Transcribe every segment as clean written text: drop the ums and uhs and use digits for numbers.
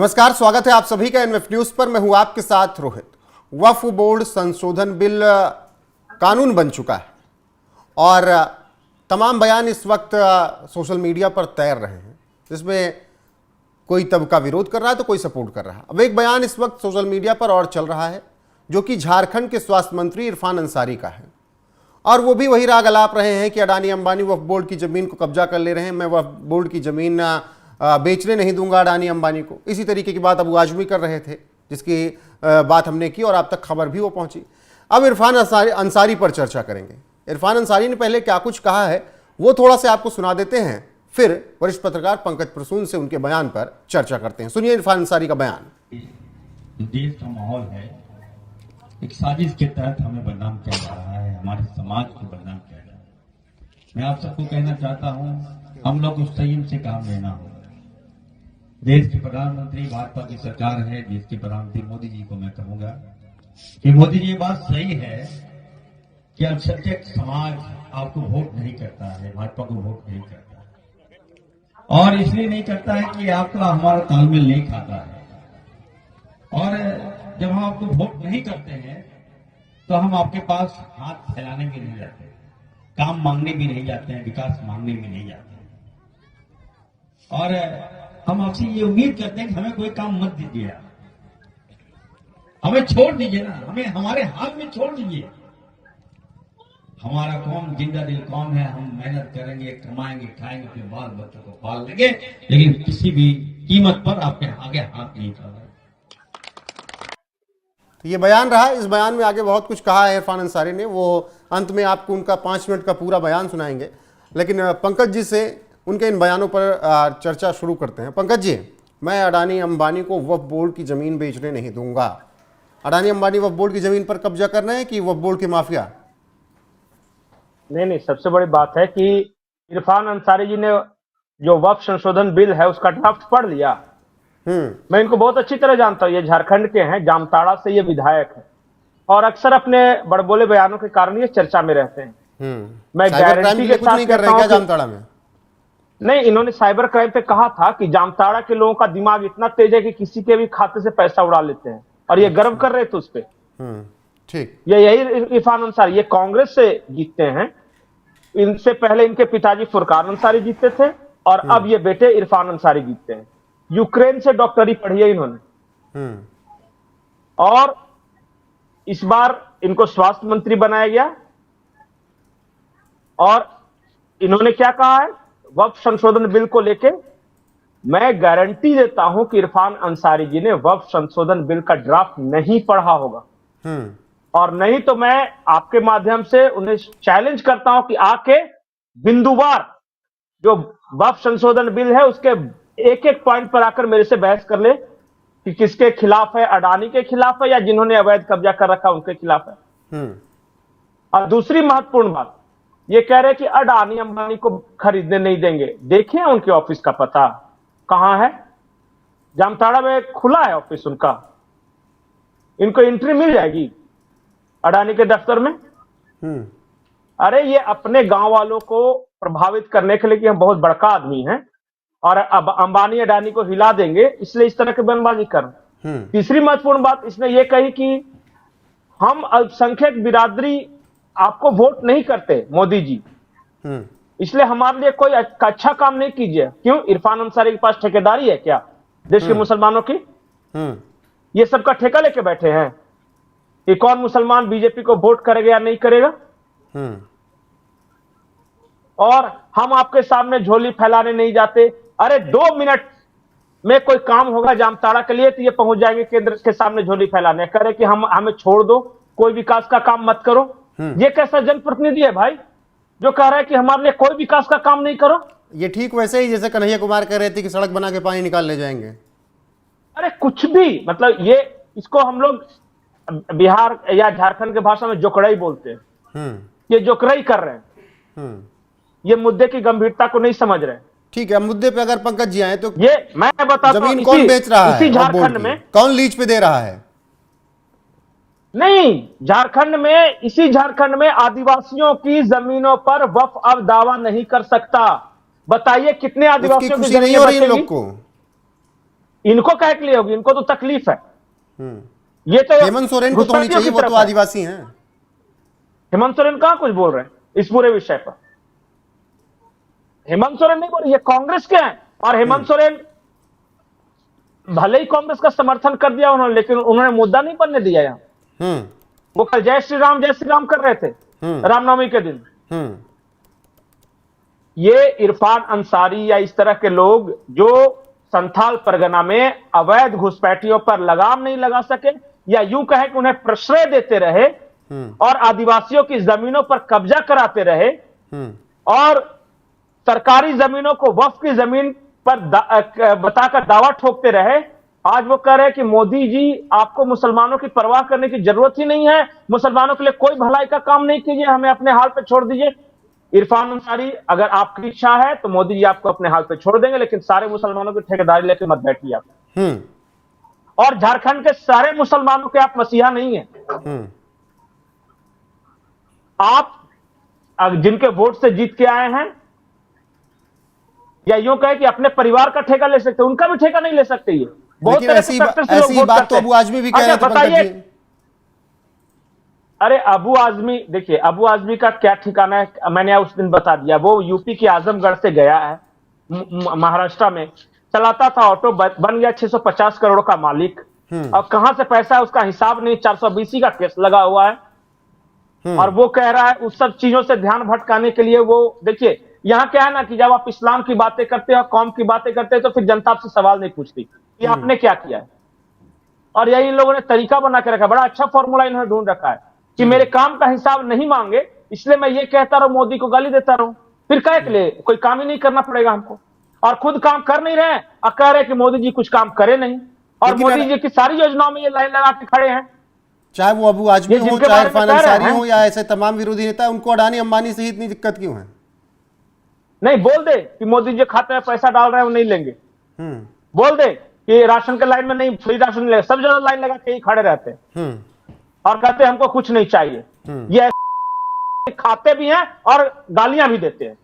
नमस्कार, स्वागत है आप सभी का एनएफ न्यूज पर। मैं हूं आपके साथ रोहित। वक्फ बोर्ड संशोधन बिल कानून बन चुका है और तमाम बयान इस वक्त सोशल मीडिया पर तैर रहे हैं, जिसमें कोई तबका विरोध कर रहा है तो कोई सपोर्ट कर रहा है। अब एक बयान इस वक्त सोशल मीडिया पर और चल रहा है जो कि झारखंड के स्वास्थ्य मंत्री इरफान अंसारी का है, और वो भी वही राग अलाप रहे हैं कि अडानी अंबानी वक्फ बोर्ड की जमीन को कब्जा कर ले रहे हैं। मैं वक्फ बोर्ड की जमीन बेचने नहीं दूंगा अडानी अंबानी को। इसी तरीके की बात अबू आजमी कर रहे थे, जिसकी बात हमने की और आप तक खबर भी वो पहुंची। अब इरफान अंसारी पर चर्चा करेंगे। इरफान अंसारी ने पहले क्या कुछ कहा है वो थोड़ा से आपको सुना देते हैं, फिर वरिष्ठ पत्रकार पंकज प्रसून से उनके बयान पर चर्चा करते हैं। सुनिए इरफान अंसारी का बयान। देश का माहौल है, एक साजिश के तहत हमें बदनाम किया जा रहा है, हमारे समाज को बदनाम किया जा रहा है। मैं आप सबको कहना चाहता हूं, हम लोग उस संयम से काम लेना होगा। देश के प्रधानमंत्री भाजपा की सरकार है, देश के प्रधानमंत्री मोदी जी को मैं कहूंगा कि मोदी जी, ये बात सही है कि अल्पसंख्यक समाज आपको वोट नहीं करता है, भाजपा को वोट नहीं करता है, और इसलिए नहीं करता है कि आपका हमारा तालमेल नहीं खाता है। और जब हम आपको वोट नहीं करते हैं तो हम आपके पास हाथ फैलाने भी नहीं जाते, काम मांगने भी नहीं जाते हैं, विकास मांगने भी नहीं जाते हैं। और हम आपसे ये उम्मीद करते हैं कि हमें कोई काम मत दीजिए, हमें छोड़ दीजिए ना, हमें हमारे हाथ में छोड़ दीजिए। हमारा कौम जिंदा दिल कौम है, हम मेहनत करेंगे, कमाएंगे, खाएंगे, अपने बाल बच्चों को पाल लेंगे, लेकिन किसी भी कीमत पर आपके आगे हाथ नहीं फैलाएंगे। तो ये बयान रहा। इस बयान में आगे बहुत कुछ कहा है इरफान अंसारी ने, वो अंत में आपको उनका 5 मिनट का पूरा बयान सुनाएंगे। लेकिन पंकज जी से उनके इन बयानों पर चर्चा शुरू करते हैं। पंकज जी, मैं अडानी अंबानी को वक्फ बोर्ड की ज़मीन बेचने नहीं दूंगा। अडानी अंबानी वक्फ बोर्ड की ज़मीन पर कब्जा कर रहे हैं कि वक्फ बोर्ड के माफिया? नहीं, सबसे बड़ी बात है कि इरफान अंसारी जी ने जो वक्फ संशोधन बिल है उसका ड्राफ्ट पढ़ लिया। मैं इनको बहुत अच्छी तरह जानता हूँ, ये झारखंड के हैं, जामताड़ा से ये विधायक है और अक्सर अपने बड़बोले बयानों के कारण ये चर्चा में रहते हैं। मैं गारंटी के साथ कर रहे हैं क्या जामताड़ा में? नहीं, इन्होंने साइबर क्राइम पे कहा था कि जामताड़ा के लोगों का दिमाग इतना तेज है कि किसी के भी खाते से पैसा उड़ा लेते हैं, और ये गर्व कर रहे थे उस पर। ठीक, ये यही इरफान अंसारी, ये कांग्रेस से जीतते हैं। इनसे पहले इनके पिताजी फुरकान अंसारी जीतते थे और अब ये बेटे इरफान अंसारी जीतते हैं। यूक्रेन से डॉक्टरी पढ़ी है इन्होंने, और इस बार इनको स्वास्थ्य मंत्री बनाया गया। और इन्होंने क्या कहा है, वक्फ संशोधन बिल को लेके मैं गारंटी देता हूं कि इरफान अंसारी जी ने वक्फ संशोधन बिल का ड्राफ्ट नहीं पढ़ा होगा, और नहीं तो मैं आपके माध्यम से उन्हें चैलेंज करता हूं कि आके बिंदुवार जो वक्फ संशोधन बिल है उसके एक एक पॉइंट पर आकर मेरे से बहस कर ले कि किसके खिलाफ है, अडानी के खिलाफ है या जिन्होंने अवैध कब्जा कर रखा उनके खिलाफ है। और दूसरी महत्वपूर्ण बात, ये कह रहे कि अडानी अंबानी को खरीदने नहीं देंगे। देखिए उनके ऑफिस का पता कहां है, जामताड़ा में खुला है ऑफिस उनका, इनको एंट्री मिल जाएगी अडानी के दफ्तर में। अरे ये अपने गांव वालों को प्रभावित करने के लिए कि हम बहुत बड़का आदमी हैं और अब अंबानी अडानी को हिला देंगे, इसलिए इस तरह की बयानबाजी कर। तीसरी महत्वपूर्ण बात इसने ये कही कि हम अल्पसंख्यक बिरादरी आपको वोट नहीं करते मोदी जी, इसलिए हमारे लिए कोई अच्छा काम नहीं कीजिए। क्यों? इरफान अंसारी के पास ठेकेदारी है क्या देश के मुसलमानों की? ये सबका ठेका लेके बैठे हैं कि कौन मुसलमान बीजेपी को वोट करेगा या नहीं करेगा। और हम आपके सामने झोली फैलाने नहीं जाते। अरे 2 मिनट में कोई काम होगा जामताड़ा के लिए तो ये पहुंच जाएंगे केंद्र के सामने झोली फैलाने, कह रहे कि हमें छोड़ दो, कोई विकास का काम मत करो। ये कैसा जनप्रतिनिधि है भाई जो कह रहा है कि हमारे लिए कोई विकास का काम नहीं करो? ये ठीक वैसे ही जैसे कन्हैया कुमार कह रहे थे कि सड़क बना के पानी निकाल ले जाएंगे। अरे कुछ भी, मतलब ये इसको हम लोग बिहार या झारखंड के भाषा में जोकड़ाई बोलते हैं। ये जोकड़ाई कर रहे हैं, ये मुद्दे की गंभीरता को नहीं समझ रहे। ठीक है, मुद्दे पे अगर पंकज जी आए तो ये मैं बताता हूं, जमीन कौन बेच रहा है? इसी झारखंड में कौन लीज पे दे रहा है? नहीं, झारखंड में, इसी झारखंड में आदिवासियों की जमीनों पर वक्फ अब दावा नहीं कर सकता। बताइए कितने आदिवासियों की खुशी नहीं हो रही इन लोग को? इनको कह के लिए होगी, इनको तो तकलीफ है। ये तो हेमंत सोरेन को तो होनी चाहिए, वो तो आदिवासी हैं। हेमंत सोरेन कहां कुछ बोल रहे हैं इस पूरे विषय पर? हेमंत सोरेन नहीं बोल रहे, ये कांग्रेस के हैं। और हेमंत सोरेन भले ही कांग्रेस का समर्थन कर दिया उन्होंने, लेकिन उन्होंने मुद्दा नहीं बनने दिया यहां। वो कल जय श्री राम कर रहे थे रामनवमी के दिन। ये इरफान अंसारी या इस तरह के लोग जो संथाल परगना में अवैध घुसपैठियों पर लगाम नहीं लगा सके, या यूं कहे कि उन्हें प्रश्रय देते रहे और आदिवासियों की जमीनों पर कब्जा कराते रहे और सरकारी जमीनों को वक्फ की जमीन पर बताकर दावा ठोकते रहे, आज वो कह रहे हैं कि मोदी जी आपको मुसलमानों की परवाह करने की जरूरत ही नहीं है, मुसलमानों के लिए कोई भलाई का काम नहीं कीजिए, हमें अपने हाल पे छोड़ दीजिए। इरफान अंसारी, अगर आपकी इच्छा है तो मोदी जी आपको अपने हाल पे छोड़ देंगे, लेकिन सारे मुसलमानों की ठेकेदारी लेकर मत बैठिए आप। और झारखंड के सारे मुसलमानों के आप मसीहा नहीं है। आप जिनके वोट से जीत के आए हैं, या यूं कहे कि अपने परिवार का ठेका ले सकते, उनका भी ठेका नहीं ले सकते। ये बहुत तरह के फैक्टर से लोग वोट करते हैं। तो अबू आजमी भी कह रहे थे। बताइए, अरे अबू आजमी, देखिए अबू आजमी का क्या ठिकाना है, मैंने उस दिन बता दिया। वो यूपी के आजमगढ़ से गया है महाराष्ट्र में, चलाता था ऑटो, बन गया 650 करोड़ का मालिक। अब कहां से पैसा है उसका हिसाब नहीं, 420 का केस लगा हुआ है। और वो कह रहा है उस सब चीजों से ध्यान भटकाने के लिए वो, देखिए यहां क्या है ना कि जब आप इस्लाम की बातें करते हो, कौम की बातें करते हैं, तो फिर जनता आपसे सवाल नहीं पूछती कि आपने क्या किया है। और यही इन लोगों ने तरीका बना के रखा, बड़ा अच्छा फॉर्मूला इन्होंने ढूंढ रखा है कि मेरे काम का हिसाब नहीं मांगे, इसलिए मैं ये कहता रहूं, मोदी को गाली देता रहूं, फिर क्या के लिए कोई काम ही नहीं करना पड़ेगा हमको। और खुद काम कर नहीं रहे और कह रहे कि मोदी जी कुछ काम करे नहीं, और मोदी जी की सारी योजनाओं में ये लाइन लगा के खड़े हैं। चाहे वो अबू आजमी हो, चाहे इरफान अंसारी हो, या ऐसे तमाम विरोधी नेता, उनको अडानी अंबानी से ही इतनी दिक्कत क्यों है? नहीं, बोल दे कि मोदी जी खाते में पैसा डाल रहे हैं वो नहीं लेंगे। बोल दे कि राशन के लाइन में नहीं, फ्री राशन लेगा, सब जगह लाइन लगा के ही खड़े रहते हैं और कहते हैं हमको कुछ नहीं चाहिए। ये खाते भी हैं और गालियां भी देते हैं।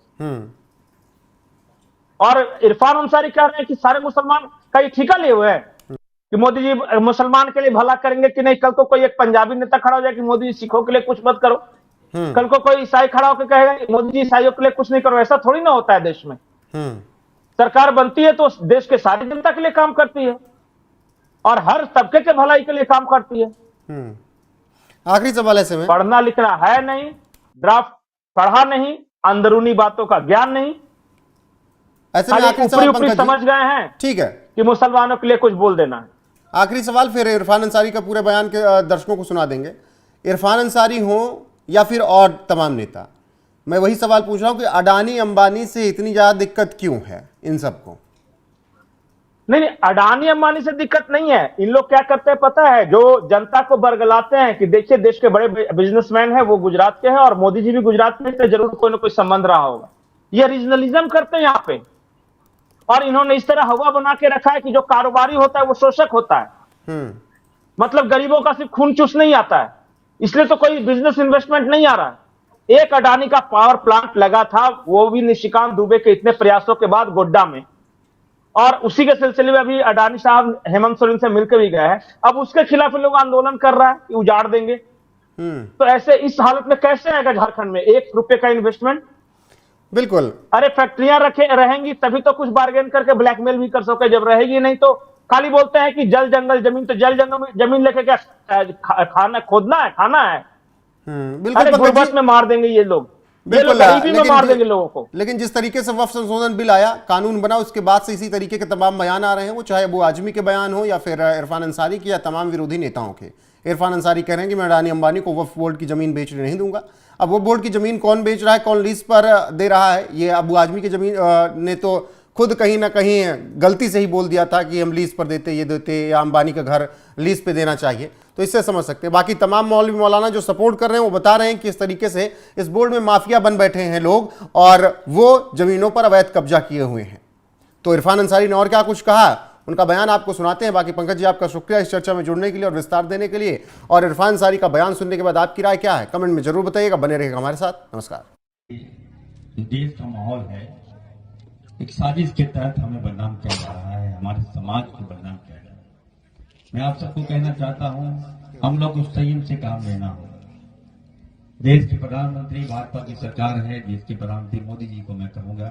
और इरफान अंसारी कह रहे हैं कि सारे मुसलमान का ये ठिका लिए हुए हैं कि मोदी जी मुसलमान के लिए भला करेंगे कि नहीं। कल को कोई एक पंजाबी नेता खड़ा हो जाए कि मोदी जी सिखों के लिए कुछ मत करो, कल को कोई ईसाई खड़ा होकर कहेगा कि मोदी जी ईसाइयों के लिए कुछ नहीं करो। ऐसा थोड़ी ना होता है देश में। सरकार बनती है तो देश के सारी जनता के लिए काम करती है और हर तबके के भलाई के लिए काम करती है। आखिरी सवाल ऐसे में, पढ़ना लिखना है नहीं, ड्राफ्ट पढ़ा नहीं, अंदरूनी बातों का ज्ञान नहीं, ऐसे में आखिरी ऊपरी ऊपरी समझ गए हैं, ठीक है, कि मुसलमानों के लिए कुछ बोल देना है। आखिरी सवाल, फिर इरफान अंसारी का पूरे बयान के दर्शकों को सुना देंगे। इरफान अंसारी हो या फिर और तमाम नेता, मैं वही सवाल पूछ रहा हूं कि अडानी अंबानी से इतनी ज्यादा दिक्कत क्यों है इन सबको? नहीं, अडानी अंबानी से दिक्कत नहीं है। इन लोग क्या करते हैं पता है, जो जनता को बरगलाते हैं कि देखिए देश के बड़े बिजनेसमैन हैं, वो गुजरात के हैं और मोदी जी भी गुजरात में, तो जरूर कोई ना कोई संबंध रहा होगा। ये रीजनलिज्म करते हैं यहाँ पे, और इन्होंने इस तरह हवा बना के रखा है कि जो कारोबारी होता है वो शोषक होता है। मतलब गरीबों का सिर्फ खून चूस नहीं आता है, इसलिए तो कोई बिजनेस इन्वेस्टमेंट नहीं आ रहा है। एक अडानी का पावर प्लांट लगा था, वो भी निशिकांत दुबे के इतने प्रयासों के बाद गोड्डा में, और उसी के सिलसिले में अभी अडानी साहब हेमंत सोरेन से मिलकर भी गए हैं। अब उसके खिलाफ लोग आंदोलन कर रहा है कि उजाड़ देंगे। तो ऐसे इस हालत में कैसे आएगा झारखंड में ₹1 का इन्वेस्टमेंट? बिल्कुल। अरे फैक्ट्रियां रहेंगी तभी तो कुछ बार्गेन करके ब्लैकमेल भी कर सके, जब रहेगी नहीं तो खाली बोलते हैं कि जल जंगल जमीन, तो जल जंगल जमीन लेके क्या खाना खोदना है, खाना है? बिल्कुल, गुर्बत में मार देंगे ये लोग, गरीबी में मार देंगे लोगों को। लेकिन जिस तरीके से वक्फ संशोधन बिल आया, कानून बना, उसके बाद से इसी तरीके के तमाम बयान आ रहे हैं, वो चाहे अबू आजमी के बयान हो या फिर इरफान अंसारी के या तमाम विरोधी नेताओं के। इरफान अंसारी कह रहे हैं कि मैं अडानी अंबानी को वक्फ बोर्ड की जमीन बेचने नहीं दूंगा। अब वो बोर्ड की जमीन कौन बेच रहा है, कौन लीज पर दे रहा है, ये अबू आजमी की जमीन ने तो खुद कहीं ना कहीं गलती से ही बोल दिया था कि हम लीज पर देते, ये देते, या अंबानी का घर लीज पे देना चाहिए। तो इससे समझ सकते हैं। बाकी तमाम मौलवी मौलाना जो सपोर्ट कर रहे हैं वो बता रहे हैं कि इस तरीके से इस बोर्ड में माफिया बन बैठे हैं लोग और वो जमीनों पर अवैध कब्जा किए हुए हैं। तो इरफान अंसारी ने और क्या कुछ कहा, उनका बयान आपको सुनाते हैं। बाकी पंकज जी, आपका शुक्रिया इस चर्चा में जुड़ने के लिए और विस्तार देने के लिए। और इरफान अंसारी का बयान सुनने के बाद आपकी राय क्या है, कमेंट में जरूर बताइएगा। बने रहेगा हमारे साथ। नमस्कार। देश का माहौल है, एक साजिश के तहत हमें बदनाम किया जा रहा है, हमारे समाज को बदनाम किया जा रहा है। मैं आप सबको कहना चाहता हूं, हम लोग को संयम से काम लेना होगा। देश के प्रधानमंत्री भाजपा की सरकार है, देश के प्रधानमंत्री मोदी जी को मैं कहूंगा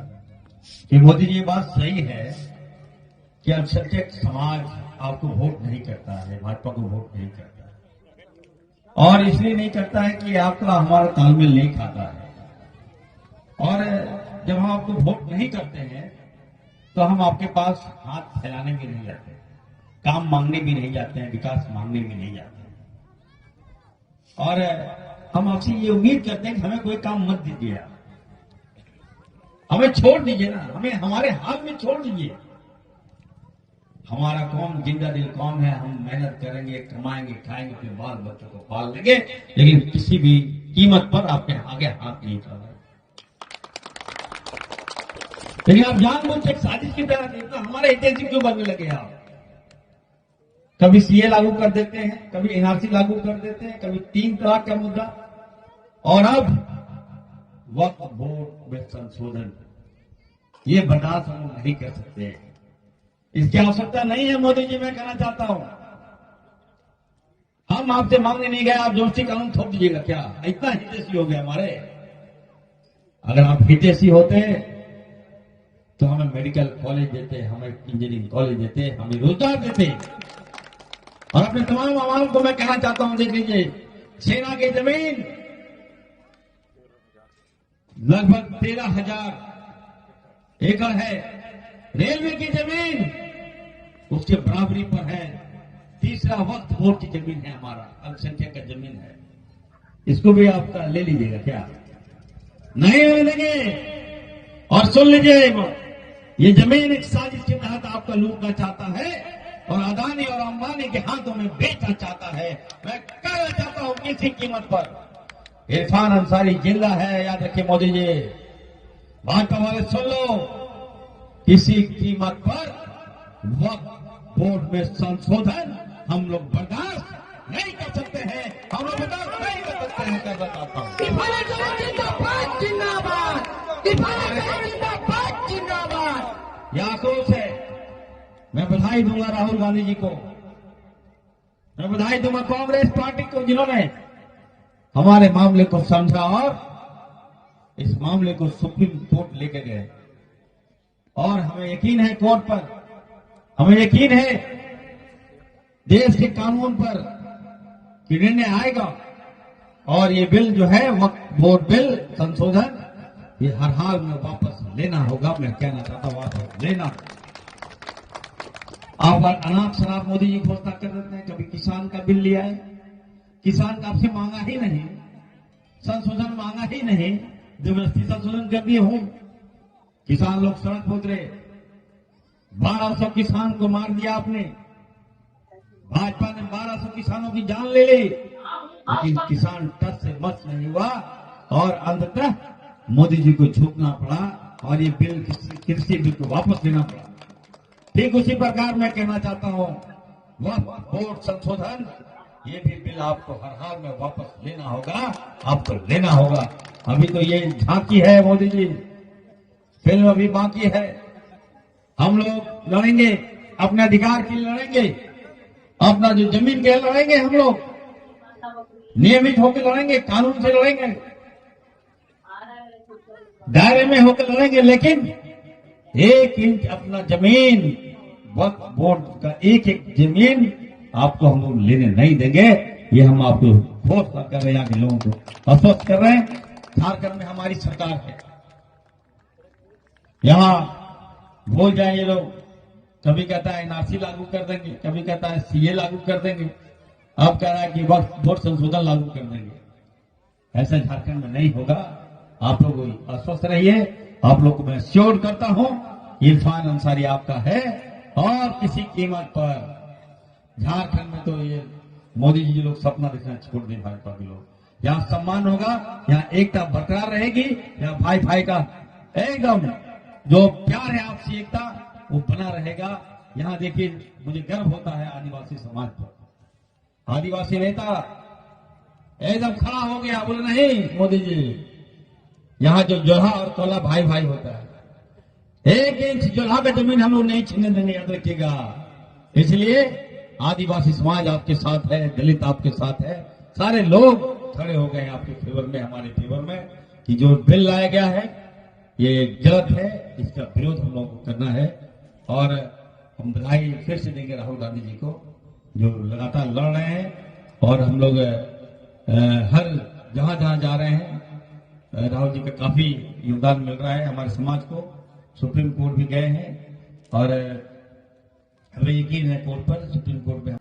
कि मोदी जी ये बात सही है कि अल्पसंख्यक समाज आपको वोट नहीं करता है, भाजपा को वोट नहीं करता है, और इसलिए नहीं करता है कि आपका हमारा तालमेल नहीं खाता है। और जब हम आपको वोट नहीं करते हैं तो हम आपके पास हाथ फैलाने भी नहीं जाते, काम मांगने भी नहीं जाते हैं, विकास मांगने भी नहीं जाते हैं। और हम आपसे ये उम्मीद करते हैं कि हमें कोई काम मत दीजिए, आप हमें छोड़ दीजिए ना, हमें हमारे हाथ में छोड़ दीजिए। हमारा कौन जिंदा दिल कौन है, हम मेहनत करेंगे, कमाएंगे, खाएंगे, अपने बाल बच्चों को पाल लेंगे, लेकिन किसी भी कीमत पर आपके आगे हाथ नहीं उठाना। लेकिन आप जानबूझ के एक साजिश की तरह इतना हमारे हितैषी क्यों बनने लगे आप? कभी सीए लागू कर देते हैं, कभी एनआरसी लागू कर देते हैं, कभी 3 तलाक का मुद्दा, और अब वक्फ बोर्ड में संशोधन। ये बर्दाश्त हम नहीं कर सकते, इसकी आवश्यकता नहीं है। मोदी जी, मैं कहना चाहता हूं, हम आपसे मांगने नहीं गए, आप जोशी कानून थोप दीजिएगा क्या? इतना हितैषी हो गया हमारे। अगर आप हितैषी होते तो हमें मेडिकल कॉलेज देते, हमें इंजीनियरिंग कॉलेज देते, हमें रोजगार देते। और अपने तमाम आवाम को मैं कहना चाहता हूं, देख लीजिए, सेना की जमीन लगभग 13,000 एकड़ है, रेलवे की जमीन उसके बराबरी पर है, तीसरा वक्फ बोर्ड की जमीन है, हमारा अल्पसंख्यक का जमीन है। इसको भी आप ले लीजिएगा क्या? नहीं लेंगे। और सुन लीजिए, ये जमीन एक साजिश के तहत आपका लूटना चाहता है और अदानी और अंबानी के हाथों में बेचना चाहता है। मैं कहना चाहता हूं, किसी कीमत पर इरफान अंसारी जिंदा है, याद रखिए मोदी जी, भाजपा वाले सुन लो, किसी कीमत पर वक्फ बोर्ड में संशोधन हम लोग बर्दाश्त नहीं कर सकते हैं, हम लोग बर्दाश्त नहीं कर सकते हैं। कर बताता हूं, ये आक्रोश है। मैं बधाई दूंगा राहुल गांधी जी को, मैं बधाई दूंगा कांग्रेस पार्टी को, जिन्होंने हमारे मामले को समझा और इस मामले को सुप्रीम कोर्ट लेके गए। और हमें यकीन है कोर्ट पर, हमें यकीन है देश के कानून पर कि निर्णय आएगा। और ये बिल जो है वक्फ बोर्ड बिल संशोधन, ये हर हाल में वापस लेना होगा। मैं कहना चाहता हूं, वापस लेना। आप अनाप शनाप मोदी जी घोषणा कर देते हैं, कभी किसान का बिल लिया है, किसान का आपसे मांगा ही नहीं, संशोधन मांगा ही नहीं, जबरदस्ती संशोधन कर दिए हूं। किसान लोग सड़क पर उतरे, 1200 किसान को मार दिया आपने, भाजपा ने 1200 किसानों की जान ले ली, लेकिन किसान टस से मस नहीं हुआ और अंततः मोदी जी को झुकना पड़ा और ये बिल, कृषि बिल को वापस लेना पड़ा। ठीक उसी प्रकार मैं कहना चाहता हूं, वक्फ बोर्ड संशोधन, ये भी बिल आपको हर हाल में वापस लेना होगा, आपको लेना होगा। अभी तो ये झांकी है मोदी जी, फिल्म अभी बाकी है। हम लोग लड़ेंगे, अपने अधिकार के लिए लड़ेंगे, अपना जो जमीन के लिए लड़ेंगे, हम लोग नियमित होकर लड़ेंगे, कानून से लड़ेंगे, दायरे में होकर लड़ेंगे, लेकिन 1 इंच अपना जमीन, वक्फ बोर्ड का एक जमीन आपको हम लोग लेने नहीं देंगे। ये हम आपको घोषणा कर रहे हैं, यहाँ के लोगों को आश्वस्त कर रहे हैं। झारखंड में हमारी सरकार है, यहां भूल जाए ये लोग, कभी कहता है एनआरसी लागू कर देंगे, कभी कहता है सीए लागू कर देंगे, अब कह रहा है कि वक्फ बोर्ड संशोधन लागू कर देंगे। ऐसा झारखंड में नहीं होगा। आप लोग आश्वस्त रहिए। आप लोग को मैं श्योर करता हूं, इरफान अंसारी आपका है और किसी कीमत पर झारखंड में तो ये मोदी जी लोग सपना देखना छोड़ दें। भाजपा के लोग, यहाँ सम्मान होगा, यहाँ एकता बरकरार रहेगी, यहाँ भाई भाई का एकदम जो प्यार है, आपसी एकता, वो बना रहेगा। यहाँ देखिए, मुझे गर्व होता है आदिवासी समाज पर। आदिवासी नेता एकदम खड़ा हो गया, बोले नहीं मोदी जी, यहाँ जो जोधा और तोला भाई भाई होता है, एक इंच जुल्हा का जमीन हम लोग नहीं छीनने देंगे, याद रखिएगा। इसलिए आदिवासी समाज आपके साथ है, दलित आपके साथ है, सारे लोग खड़े हो गए हैं आपके फेवर में, हमारे फेवर में, कि जो बिल लाया गया है ये गलत है, इसका विरोध हम लोगों को करना है। और हम बधाई फिर से देंगे राहुल गांधी जी को, जो लगातार लड़ रहे हैं। और हम लोग हर जहां जहां जा रहे हैं राहुल जी का काफी योगदान मिल रहा है हमारे समाज को। सुप्रीम कोर्ट भी गए हैं और हमें यकीन है कोर्ट पर, सुप्रीम कोर्ट में